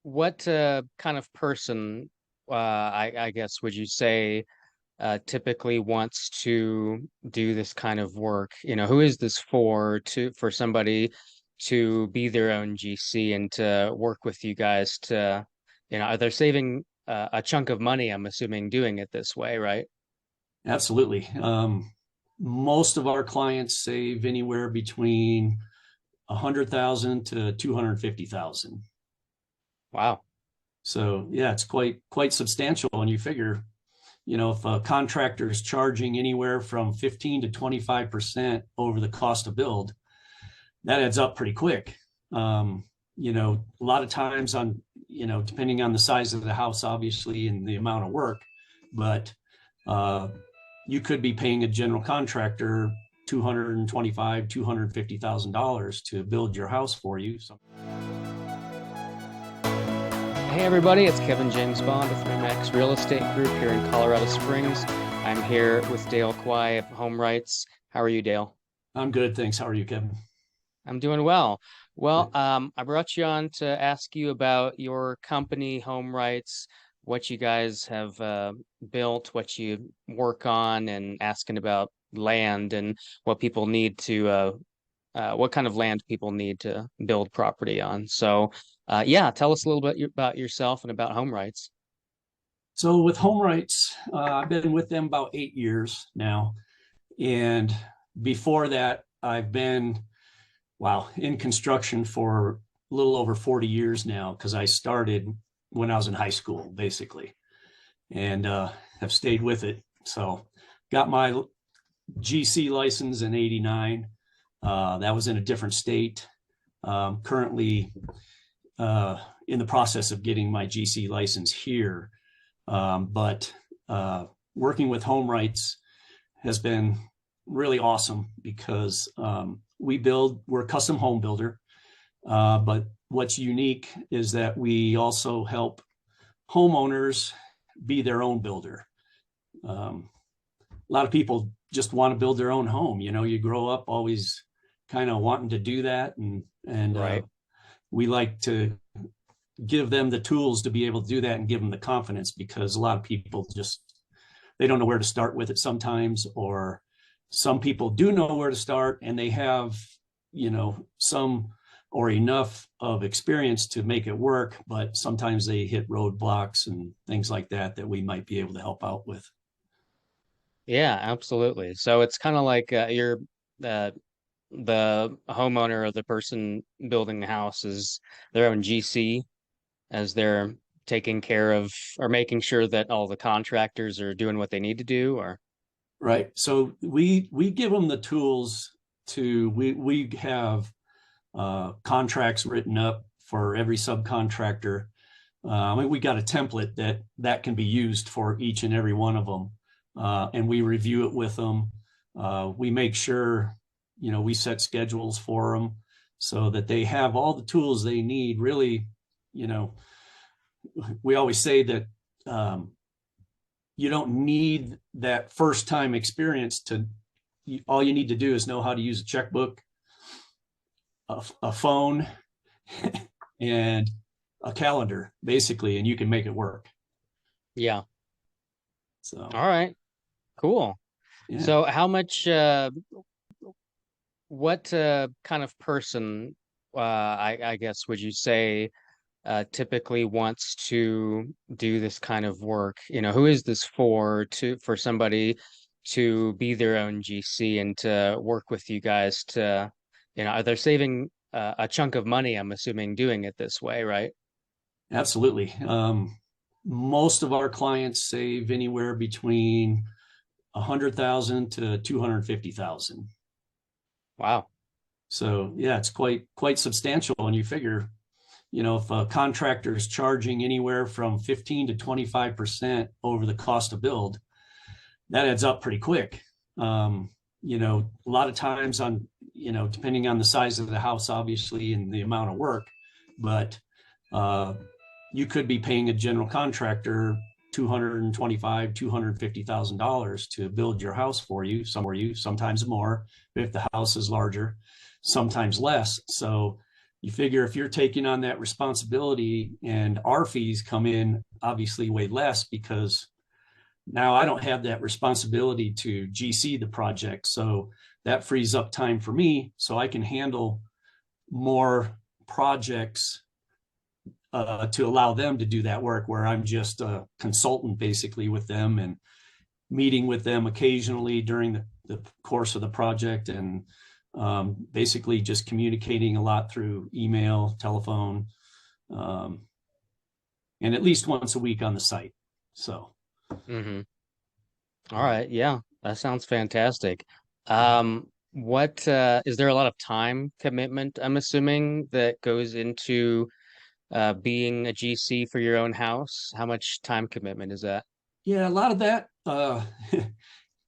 what kind of person, I guess, would you say typically wants to do this kind of work? Who is this for somebody to be their own GC and to work with you guys are they saving a chunk of money, I'm assuming, doing it this way, right? Absolutely. Most of our clients save anywhere between 100,000 to 250,000. Wow. So yeah, it's quite substantial. And you figure, if a contractor is charging anywhere from 15 to 25% over the cost of build, that adds up pretty quick. A lot of times depending on the size of the house, obviously, and the amount of work, but you could be paying a general contractor $250,000 to build your house for you. Hey everybody, it's Kevin James Bond with Remax Real Estate Group here in Colorado Springs. I'm here with Dale Quye of HomeWrights. How are you, Dale? I'm good, thanks. How are you, Kevin? I'm doing well. Well, Good. I brought you on to ask you about your company, HomeWrights, what you guys have built, what you work on, and asking about land and what people need what kind of land people need to build property on. So, yeah, tell us a little bit about yourself and about HomeWrights. So with HomeWrights, I've been with them about 8 years now. And before that, I've been, in construction for a little over 40 years now, because I started when I was in high school, basically, and have stayed with it. So got my GC license in '89. That was in a different state. Currently in the process of getting my GC license here. But working with HomeWrights has been really awesome because we're a custom home builder. But what's unique is that we also help homeowners be their own builder. A lot of people just want to build their own home. You grow up always kind of wanting to do that. And Right. we like to give them the tools to be able to do that and give them the confidence, because a lot of people they don't know where to start with it sometimes, or some people do know where to start and they have, some or enough of experience to make it work, but sometimes they hit roadblocks and things like that we might be able to help out with. Yeah, absolutely. So it's kind of like you're uh, the homeowner or the person building the house is their own GC as they're taking care of or making sure that all the contractors are doing what they need to do, or Right. So we give them the tools we have contracts written up for every subcontractor. We got a template that can be used for each and every one of them, and we review it with them. We make sure, we set schedules for them so that they have all the tools they need. Really, we always say that you don't need that first time experience all you need to do is know how to use a checkbook, a phone, and a calendar, basically, and you can make it work. yeah. So, All right, cool. yeah. So how much what kind of person I guess would you say typically wants to do this kind of work? Who is this for somebody to be their own GC and to work with you guys are they saving a chunk of money, I'm assuming, doing it this way, right? Absolutely. Most of our clients save anywhere between 100,000 to 250,000. Wow. So yeah, it's quite substantial. And you figure, if a contractor is charging anywhere from 15 to 25% over the cost of build, that adds up pretty quick. A lot of times depending on the size of the house, obviously, and the amount of work, but you could be paying a general contractor $250,000 to build your house for you, sometimes more if the house is larger, sometimes less. So, you figure if you're taking on that responsibility, and our fees come in obviously way less because now I don't have that responsibility to GC the project. So that frees up time for me so I can handle more projects to allow them to do that work, where I'm just a consultant basically with them and meeting with them occasionally during the course of the project, and basically just communicating a lot through email, telephone, um, and at least once a week on the site. So, Hmm. All yeah. right. Yeah, that sounds fantastic. What is there a lot of time commitment, I'm assuming, that goes into being a GC for your own house? How much time commitment is that? Yeah, a lot of that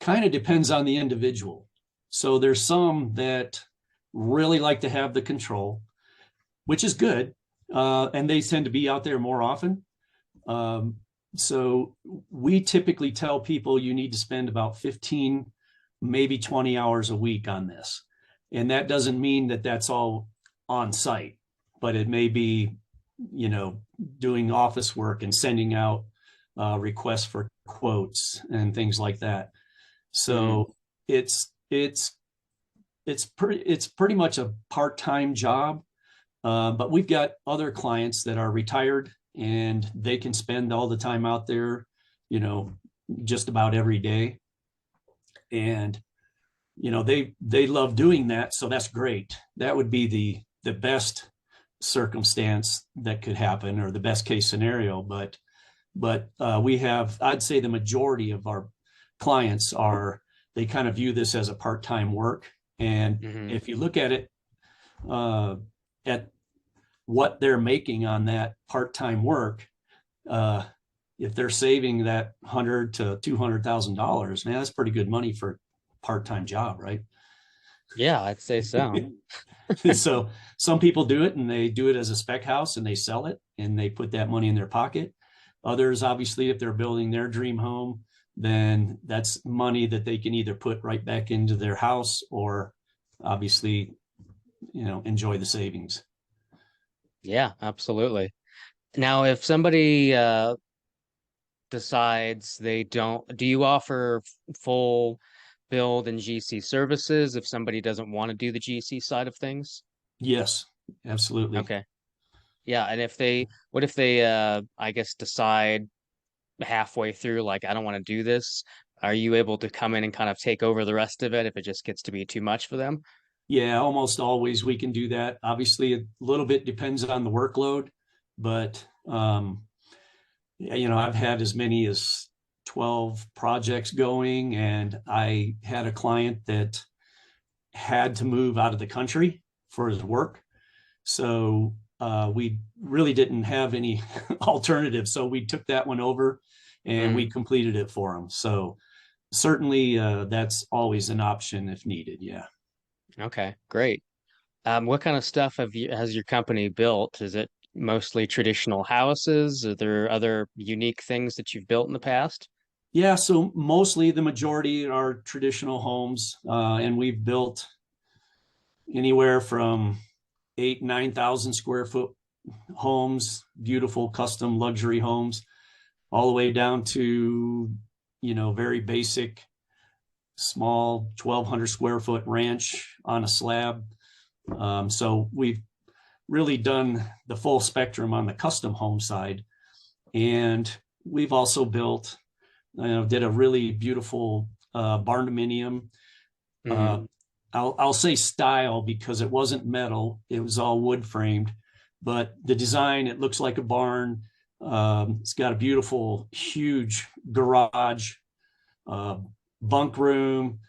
kind of depends on the individual. So there's some that really like to have the control, which is good. And they tend to be out there more often. Um, so we typically tell people you need to spend about 15, maybe 20 hours a week on this. And that doesn't mean that that's all on site, but it may be, you know, doing office work and sending out requests for quotes and things like that. Hmm. So it's pretty much a part-time job. But we've got other clients that are retired and they can spend all the time out there, you know, just about every day. And, you know, they love doing that. So that's great. That would be the best circumstance that could happen, or the best case scenario. But we have, I'd say the majority of our clients are, they kind of view this as a part-time work. And Hmm. if you look at it, at what they're making on that part-time work, uh, if they're saving that $100,000 to $200,000, man, that's pretty good money for a part-time job, right? Yeah, I'd say so. So some people do it and they do it as a spec house and they sell it and they put that money in their pocket. Others, obviously, if they're building their dream home, then that's money that they can either put right back into their house or obviously, you know, enjoy the savings. Yeah, absolutely. Now, if somebody decides they don't, do you offer full build and GC services if somebody doesn't want to do the GC side of things? Yes, absolutely. Okay. Yeah, and if they, what if they, I guess, decide halfway through, like, I don't want to do this? Are you able to come in and kind of take over the rest of it if it just gets to be too much for them? Yeah, almost always we can do that. Obviously, a little bit depends on the workload, but you know, I've had as many as 12 projects going, and I had a client that had to move out of the country for his work. So we really didn't have any alternative. So we took that one over and we Mm, completed it for him. So certainly that's always an option if needed. Yeah. okay, great. What kind of stuff has your company built? Is it mostly traditional houses? Are there other unique things that you've built in the past? Yeah. So mostly the majority are traditional homes, and we've built anywhere from 9,000 square foot homes, beautiful custom luxury homes, all the way down to, you know, very basic, small 1,200 square foot ranch on a slab. So we've really done the full spectrum on the custom home side. And we've also built, you know, did a really beautiful barndominium. Hmm. Uh, I'll say style because it wasn't metal; it was all wood framed. But the design, it looks like a barn. It's got a beautiful, huge garage, uh, bunk room.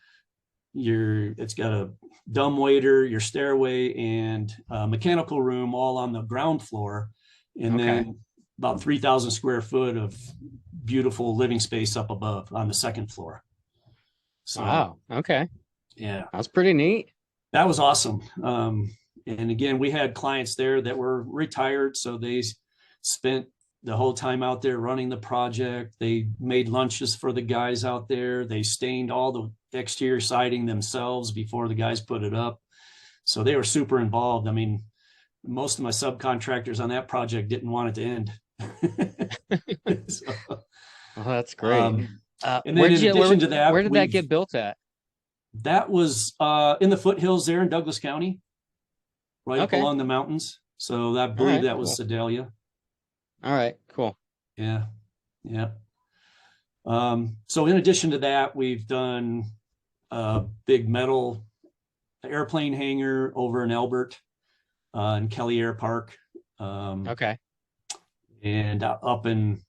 It's got a dumbwaiter, your stairway, and mechanical room all on the ground floor, and Okay. then about 3,000 square foot of beautiful living space up above on the second floor. So Wow. Okay. yeah, That's pretty neat. that was awesome. And again, we had clients there that were retired, so they spent the whole time out there running the project. They made lunches for the guys out there. They stained all the exterior siding themselves before the guys put it up. So they were super involved. I mean, most of my subcontractors on that project didn't want it to end. So, Well, that's great. um, and then in addition to Where that, did that get built at? that was in the foothills there in Douglas County, right up Okay. along the mountains. So I All believe right, that was cool. Sedalia. All right, cool. Yeah. Yeah. So in addition to that, we've done a big metal airplane hangar over in Elbert, in Kelly Air Park, um, Okay. and up in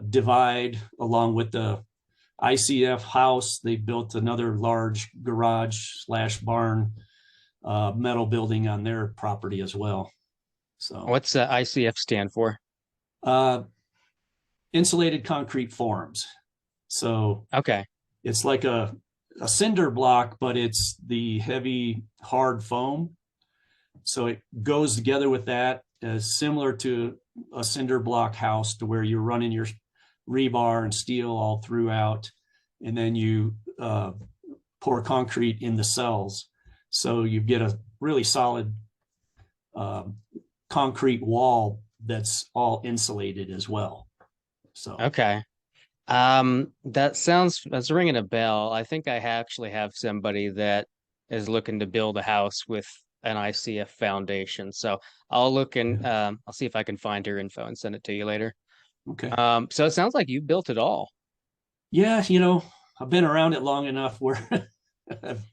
Divide, along with the ICF house. They built another large garage slash barn metal building on their property as well. So What's ICF stand for? uh, insulated concrete forms. So Okay. it's like a cinder block, but it's the heavy hard foam. So it goes together with that, similar to a cinder block house, to where you're running your rebar and steel all throughout, and then you pour concrete in the cells. So you get a really solid uh, concrete wall that's all insulated as well. So Okay. That's ringing a bell. I think I actually have somebody that is looking to build a house with an ICF foundation. So I'll look and yeah. I'll see if I can find your info and send it to you later. Okay. So it sounds like you built it all. Yeah, I've been around it long enough where I've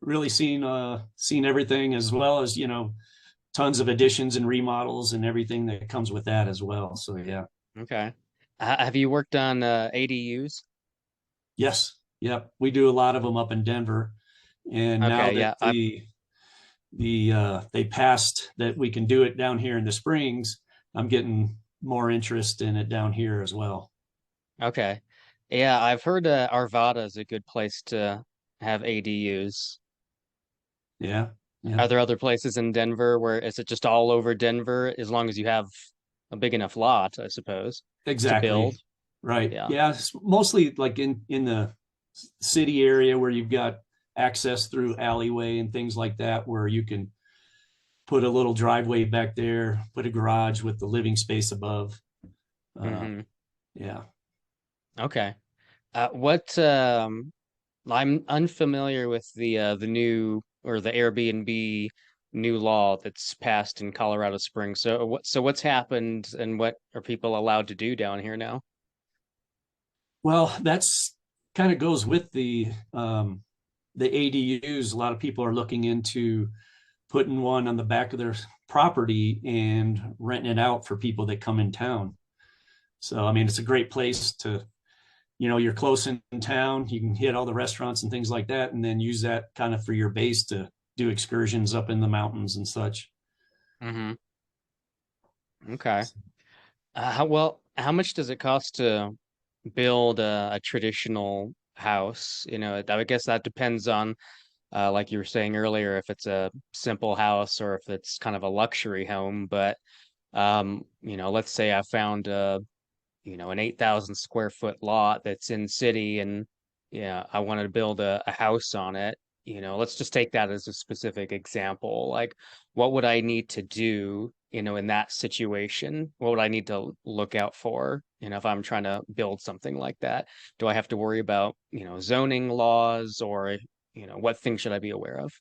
really seen everything, as well as tons of additions and remodels and everything that comes with that as well. So yeah. Okay. Have you worked on ADUs? Yes. Yep. We do a lot of them up in Denver. And now Okay, that yeah. I they passed that we can do it down here in the Springs, I'm getting more interest in it down here as well. Okay. Yeah, I've heard Arvada is a good place to have ADUs. Yeah. Yeah. Are there other places in Denver where is it just all over Denver as long as you have a big enough lot, I suppose, to build? Exactly. Right. Yeah. Yeah. It's mostly like in the city area where you've got access through alleyway and things like that, where you can put a little driveway back there, put a garage with the living space above. Uh, Hmm. yeah. Okay. What I'm unfamiliar with the new or the Airbnb new law that's passed in Colorado Springs. What's happened and what are people allowed to do down here now? Well, that's kind of goes with the ADUs. A lot of people are looking into putting one on the back of their property and renting it out for people that come in town. So, I mean, it's a great place to, you're close in town, you can hit all the restaurants and things like that, and then use that kind of for your base to do excursions up in the mountains and such. Hmm. Okay. How much does it cost to build a traditional house? I guess that depends on, like you were saying earlier, if it's a simple house or if it's kind of a luxury home. But let's say I found an 8,000 square foot lot that's in city and yeah, I wanted to build a house on it. Let's just take that as a specific example. Like, what would I need to do, in that situation? What would I need to look out for, if I'm trying to build something like that? Do I have to worry about, zoning laws or, what things should I be aware of?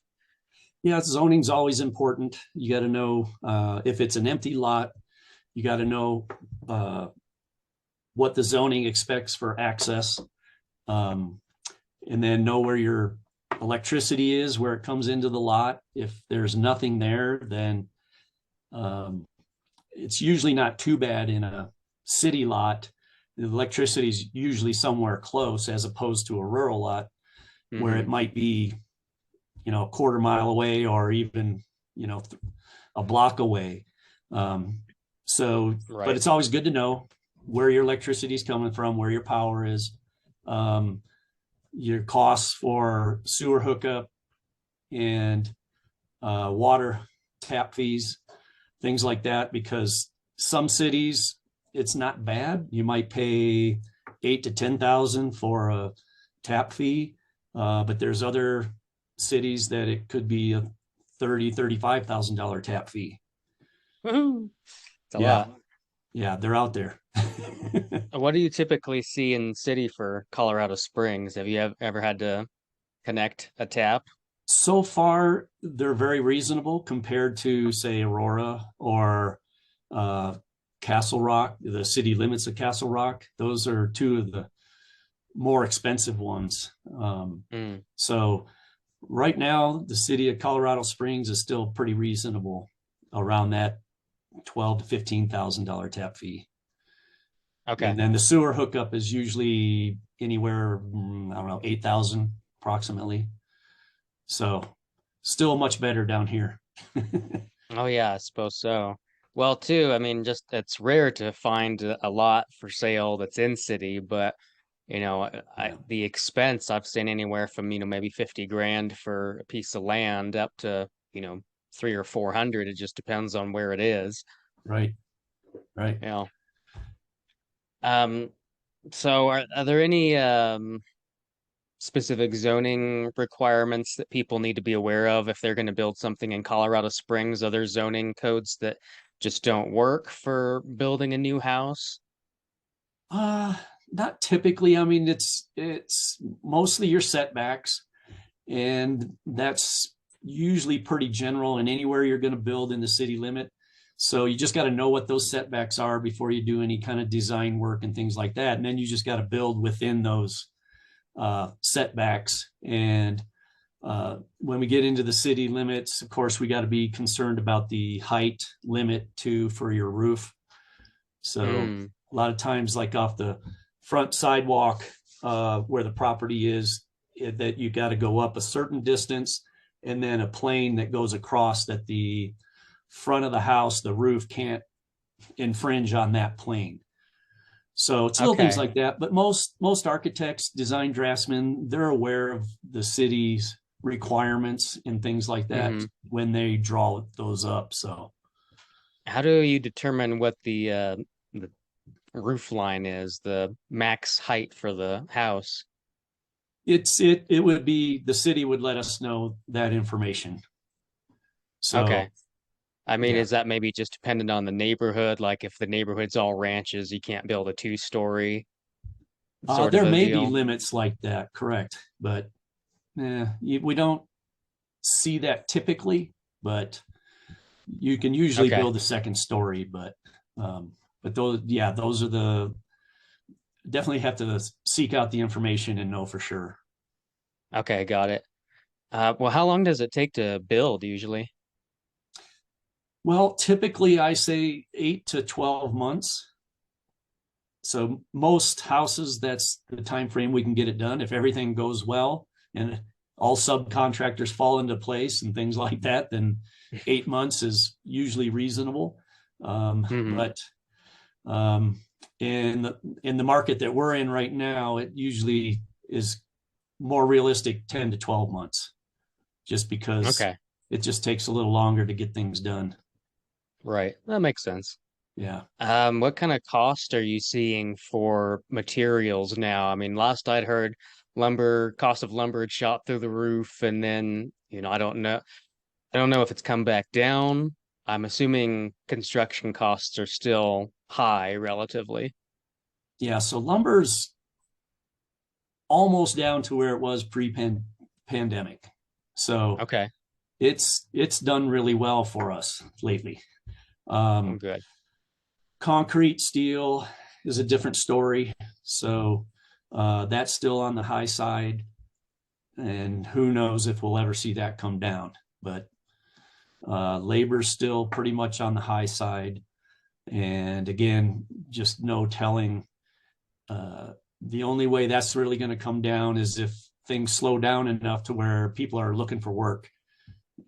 Yeah, zoning's always important. You got to know if it's an empty lot, you got to know uh, what the zoning expects for access, um, and then know where your electricity is, where it comes into the lot. If there's nothing there, then um, it's usually not too bad in a city lot. The electricity is usually somewhere close, as opposed to a rural lot where it Hmm. might be, a quarter mile away, or even, you know, a block away. Um, but Right. it's always good to know where your electricity is coming from, where your power is, um, your costs for sewer hookup and water tap fees, things like that. Because some cities, it's not bad. You might pay 8 to 10,000 for a tap fee, but there's other cities that it could be a $35,000 tap fee. Woohoo! It's a Yeah, lot. yeah, they're out there. What do you typically see in city for Colorado Springs? Have you ever had to connect a tap? So far, they're very reasonable compared to, say, Aurora or uh, Castle Rock, the city limits of Castle Rock. Those are two of the more expensive ones. Mm, So right now, the city of Colorado Springs is still pretty reasonable around that 12 to $15,000 tap fee. okay. And then the sewer hookup is usually anywhere, I don't know, 8,000 approximately. So still much better down here. Oh yeah, I suppose so. Well, too, I mean, just it's rare to find a lot for sale that's in city, but Yeah, the expense I've seen anywhere from, maybe 50 grand for a piece of land up to, three or 400. It just depends on where it is. right, right. You know. Um, so are there any specific zoning requirements that people need to be aware of if they're going to build something in Colorado Springs? Other zoning codes that just don't work for building a new house? Uh, Not typically. I mean, it's mostly your setbacks, and that's usually pretty general in anywhere you're going to build in the city limit. So you just got to know what those setbacks are before you do any kind of design work and things like that. And then you just got to build within those setbacks. And when we get into the city limits, of course, we got to be concerned about the height limit too for your roof. So Mm, a lot of times, like off the front sidewalk where the property is, that you got to go up a certain distance, and then a plane that goes across that the front of the house, the roof can't infringe on that plane. So it's little things okay. like that. But most architects, design draftsmen, they're aware of the city's requirements and things like that Hmm. when they draw those up. So How do you determine what the roof line is, the max height for the house? it would be, the city would let us know that information. So Okay. I mean, yeah, is that maybe just dependent on the neighborhood? Like if the neighborhood's all ranches, you can't build a two-story sort of there a may be deal? limits like that, correct? But we don't see that typically. But you can usually Okay. build a second story. But those, yeah, those are the, definitely have to seek out the information and know for sure. Okay, got it. Well, how long does it take to build usually? Well, typically I say 8 to 12 months. So most houses, that's the time frame we can get it done. If everything goes well and all subcontractors fall into place and things like that, then 8 months is usually reasonable. Hmm. But um, in the market that we're in right now, it usually is more realistic 10 to 12 months, just because Okay, it just takes a little longer to get things done. right. That makes sense. Yeah. What kind of cost are you seeing for materials now? I mean, last I'd heard cost of lumber had shot through the roof, and then, I don't know if it's come back down. I'm assuming construction costs are still high relatively. Yeah. So lumber's almost down to where it was pre-pandemic. So Okay. it's done really well for us lately. Oh, Um, good. Concrete, steel is a different story. So that's still on the high side, and who knows if we'll ever see that come down. But labor's still pretty much on the high side, and again, just no telling. Uh, the only way that's really going to come down is if things slow down enough to where people are looking for work,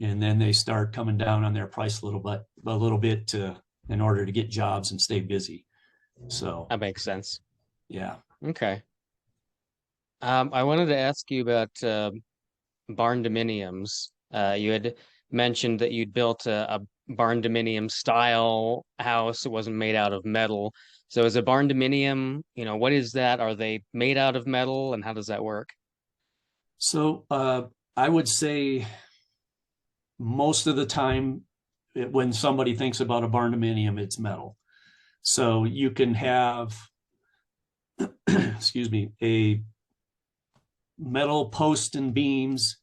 and then they start coming down on their price a little bit to, in order to get jobs and stay busy. So That makes sense. yeah. Okay. I wanted to ask you about barndominiums. You had mentioned that you'd built a barndominium style house. It wasn't made out of metal. So is a barndominium, what is that? Are they made out of metal, and how does that work? So I would say most of the time when somebody thinks about a barndominium, it's metal. So you can have, excuse me, a metal post and beams,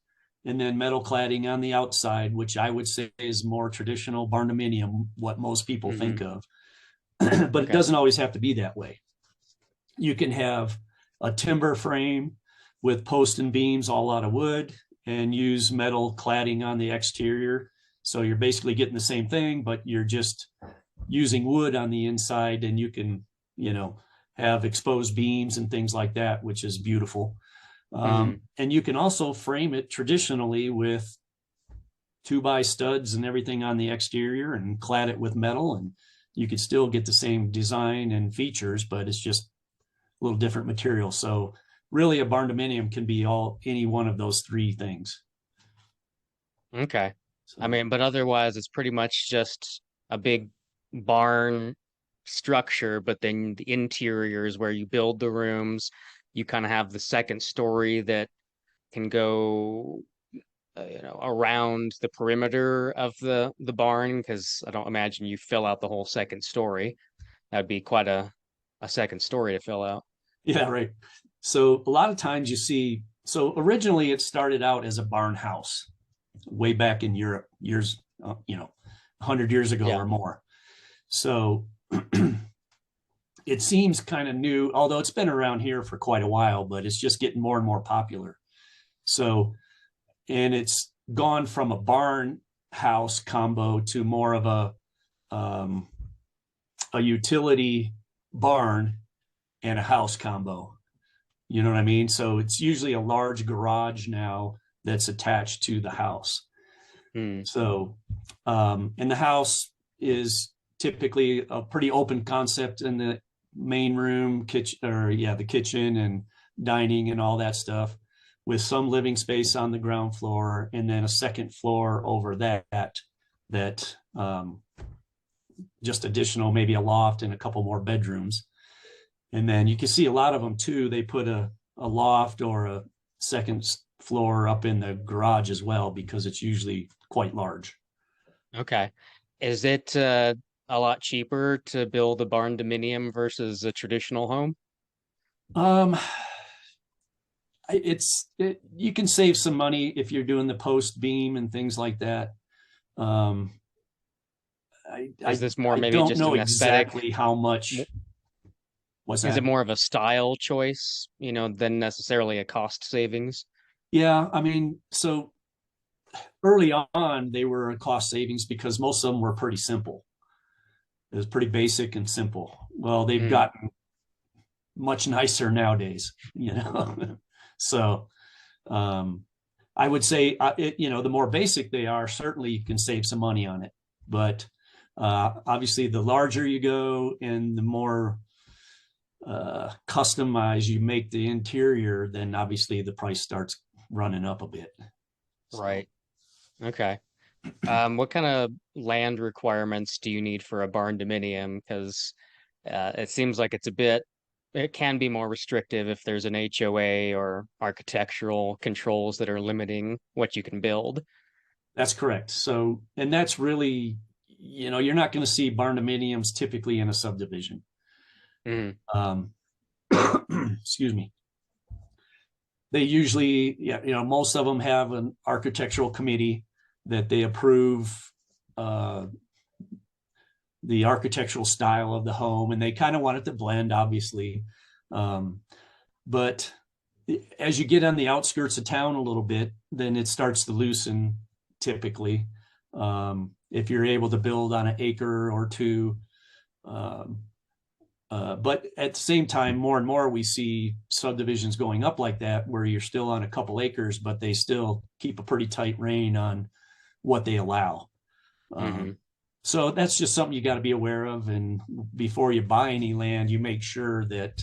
and then metal cladding on the outside, which I would say is more traditional barndominium, what most people Hmm. think of. But it Okay. doesn't always have to be that way. You can have a timber frame with post and beams all out of wood and use metal cladding on the exterior. So you're basically getting the same thing, but you're just using wood on the inside, and you can, you know, have exposed beams and things like that, which is beautiful. Hmm. And you can also frame it traditionally with 2x studs and everything on the exterior and clad it with metal, and you could still get the same design and features, but it's just a little different material. So really a barndominium can be any one of those three things. Okay. I So mean, but otherwise, it's pretty much just a big barn structure, but then the interior is where you build the rooms. You kind of have the second story that can go, around the perimeter of the barn, because I don't imagine you fill out the whole second story. That'd be quite a second story to fill out. yeah, right. So a lot of times you see, so originally it started out as a barn house way back in Europe, years, 100 years ago Yeah. or more. So it seems kind of new, although it's been around here for quite a while, but it's just getting more and more popular. So, and it's gone from a barn house combo to more of um, a utility barn and a house combo. You know what I mean? So it's usually a large garage now that's attached to the house. Hmm. So, and the house is typically a pretty open concept in the main room, kitchen, or yeah, the kitchen and dining and all that stuff, with some living space on the ground floor, and then a second floor over that just additional, maybe a loft and a couple more bedrooms. And then you can see a lot of them too. They put a loft or a second floor up in the garage as well, because it's usually quite large. Okay. Is it a lot cheaper to build a barn dominium versus a traditional home? Um, you can save some money if you're doing the post beam and things like that. Um, I, Is I this more I maybe don't just know an aesthetic? exactly how mo- much. What's Is it that? more of a style choice, than necessarily a cost savings? Yeah, I mean, so early on they were a cost savings because most of them were pretty simple. It was pretty basic and simple. Well, they've Mm, gotten much nicer nowadays, you know. So um, I would say, the more basic they are, certainly you can save some money on it. But obviously, the larger you go and the more customized you make the interior, then obviously the price starts running up a bit. So right. Okay. What kind of land requirements do you need for a barn dominium? Because it seems like it can be more restrictive if there's an HOA or architectural controls that are limiting what you can build. that's correct. So, and that's really, you're not going to see barndominiums typically in a subdivision. Mm, Um, excuse me. They usually, yeah, most of them have an architectural committee that they approve uh, the architectural style of the home, and they kind of want it to blend, obviously. Um, but as you get on the outskirts of town a little bit, then it starts to loosen typically. If you're able to build on an acre or two. Um, but at the same time, more and more we see subdivisions going up like that, where you're still on a couple acres, but they still keep a pretty tight rein on what they allow. hmm. So that's just something you got to be aware of. And before you buy any land, you make sure that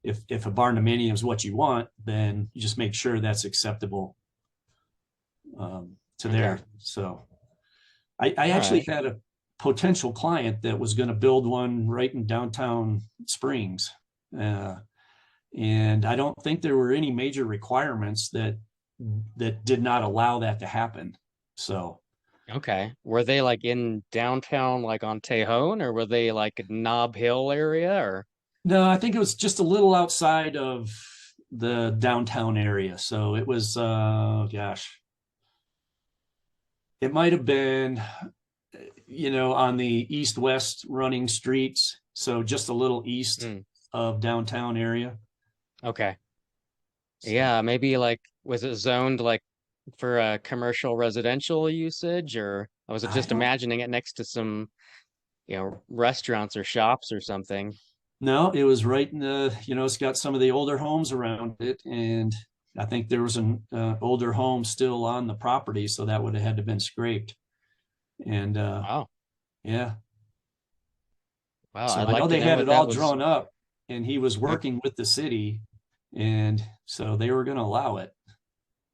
if a barn dominium is what you want, then you just make sure that's acceptable to Okay. there. So I All actually right. had a potential client that was going to build one right in downtown Springs. Uh, and I don't think there were any major requirements that did not allow that to happen. So Okay. Were they like in downtown, like on Tejon, or were they like Nob Hill area or? No, I think it was just a little outside of the downtown area. So it was, gosh, it might have been, on the east-west running streets. So just a little east Mm, of downtown area. okay. So Yeah, maybe like was it zoned like for commercial residential usage, or I was I just don't imagining it next to some, restaurants or shops or something. know. It was right in it's got some of the older homes around it. And I think there was an older home still on the property. So that would have had to been scraped. And Wow. yeah, Wow, so I'd I know like to they know had what it that all was. drawn up and he was o- working with the city. And so they were going to allow it.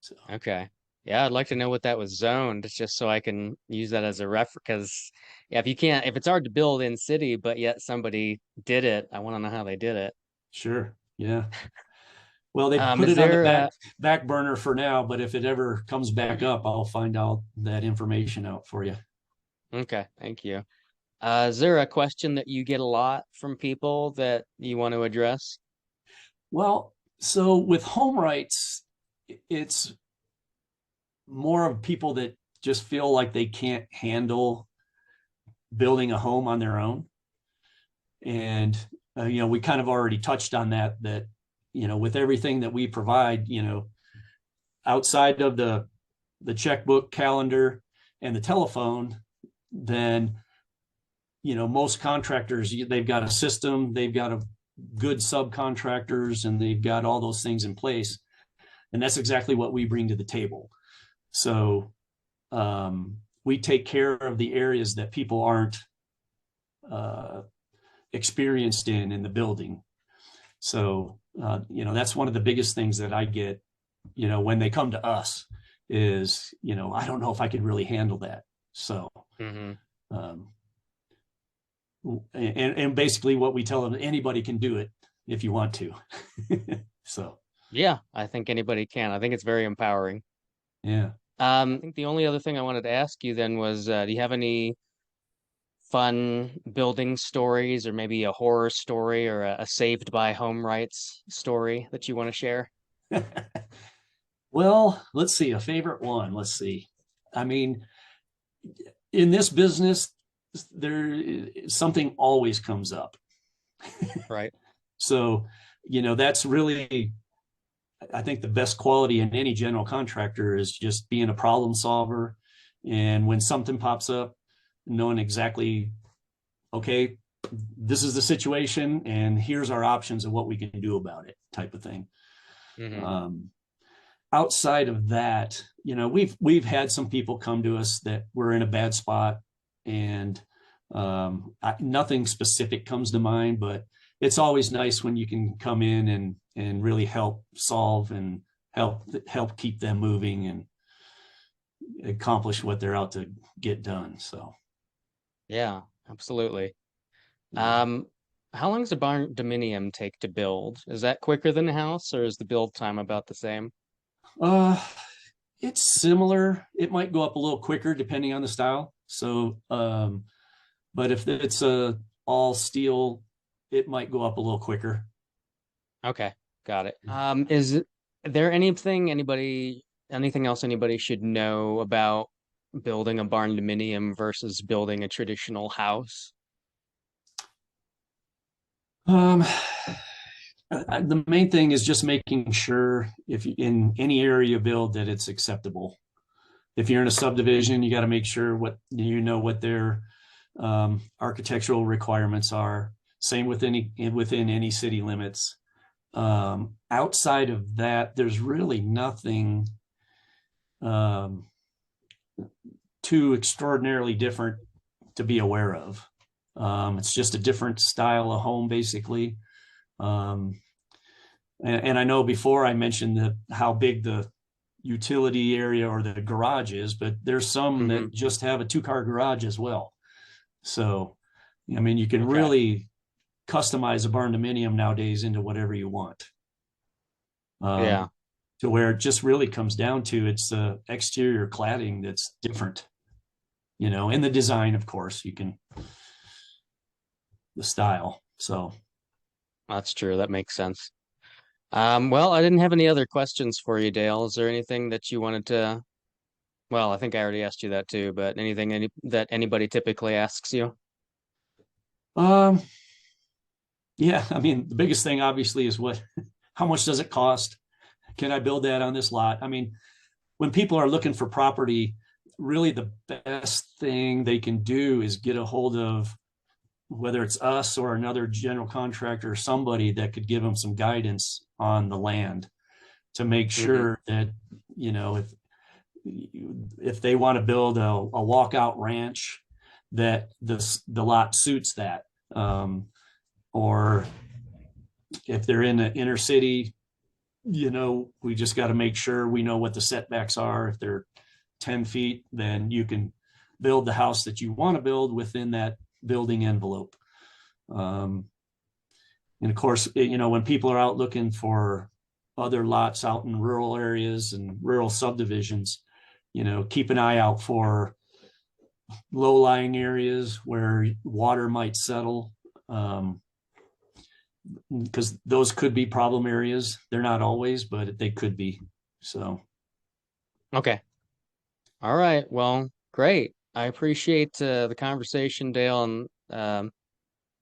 So Okay. Yeah, I'd like to know what that was zoned, just so I can use that as a reference. Because yeah, if it's hard to build in city, but yet somebody did it, I want to know how they did it. sure. Yeah. Well, they put Is it on the there back burner for now, but if it ever comes back up, I'll find out that information out for you. okay, thank you. Is there a question that you get a lot from people that you want to address? Well, so with HomeWrights, it's more of people that just feel like they can't handle building a home on their own. And, we kind of already touched on that, with everything that we provide, outside of the checkbook, calendar, and the telephone, then most contractors, they've got a system, they've got a good subcontractors, and they've got all those things in place. And that's exactly what we bring to the table. So we take care of the areas that people aren't uh, experienced in the building. So that's one of the biggest things that I get, when they come to us is, I don't know if I could really handle that. So Hmm. um, and basically what we tell them, anybody can do it if you want to. So Yeah, I think anybody can. I think it's very empowering. yeah. I think the only other thing I wanted to ask you then was, do you have any fun building stories or maybe a horror story or a saved by home rights story that you want to share? Well, let's see, a favorite one. Let's see. I mean, in this business, there something always comes up. Right. So, that's really, I think, the best quality in any general contractor is just being a problem solver. And when something pops up, knowing exactly, okay, this is the situation and here's our options of what we can do about it, type of thing. Hmm. Um, Outside of that, we've had some people come to us that were in a bad spot, and nothing specific comes to mind, but it's always nice when you can come in and really help solve and help keep them moving and accomplish what they're out to get done. So Yeah, absolutely. yeah. Um, how long does a barndominium take to build? Is that quicker than a house, or is the build time about the same? uh it's similar. It might go up a little quicker depending on the style. So but if it's a all steel, it might go up a little quicker. Okay, got it. There anything else anybody should know about building a barn dominium versus building a traditional house? Um, the main thing is just making sure if you, in any area you build that it's acceptable. If you're in a subdivision, you got to make sure what their architectural requirements are. Same within any city limits. Outside of that, there's really nothing um, too extraordinarily different to be aware of. It's just a different style of home, basically. Um, and I know before I mentioned how big the utility area or the garage is, but there's some Hmm. that just have a two-car garage as well. So, I mean, you can Okay. really customize a barn dominium nowadays into whatever you want. Yeah. To where it just really comes down to it's the exterior cladding that's different. in the design, of course, you can, the style. So, That's true. That makes sense. Well, I didn't have any other questions for you, Dale. Is there anything that you wanted to, well, I think I already asked you that too, but that anybody typically asks you? um, yeah, I mean, the biggest thing obviously is how much does it cost? Can I build that on this lot? I mean, when people are looking for property, really the best thing they can do is get a hold of, whether it's us or another general contractor or somebody that could give them some guidance on the land to make Hmm. sure that, if they want to build a walkout ranch, that the lot suits that. Or if they're in the inner city, we just got to make sure we know what the setbacks are. If they're 10 feet, then you can build the house that you want to build within that building envelope. Um, and of course, when people are out looking for other lots out in rural areas and rural subdivisions, keep an eye out for low-lying areas where water might settle, because those could be problem areas. They're not always, but they could be. So, Okay. All right. Well, great. I appreciate the conversation, Dale, and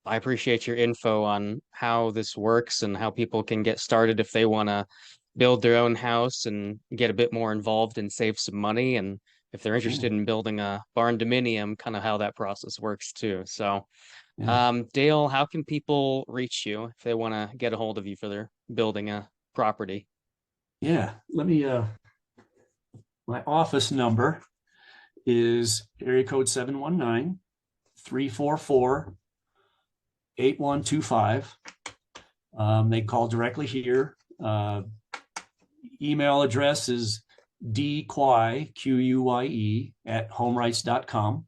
I appreciate your info on how this works and how people can get started if they want to build their own house and get a bit more involved and save some money. And if they're yeah, interested in building a barndominium, kind of how that process works too. So, yeah, Dale, how can people reach you if they want to get a hold of you for their building a property? yeah. Let me, my office number is area code 719-344-8125. They call directly here. Email address is dquye, Quye, at homewrights.com.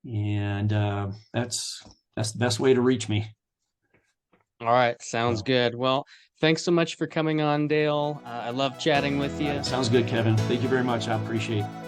And that's the best way to reach me. All right, sounds So, good. Well, thanks so much for coming on, Dale. I love chatting with all you. right, sounds good, Kevin. Thank you very much. I appreciate it.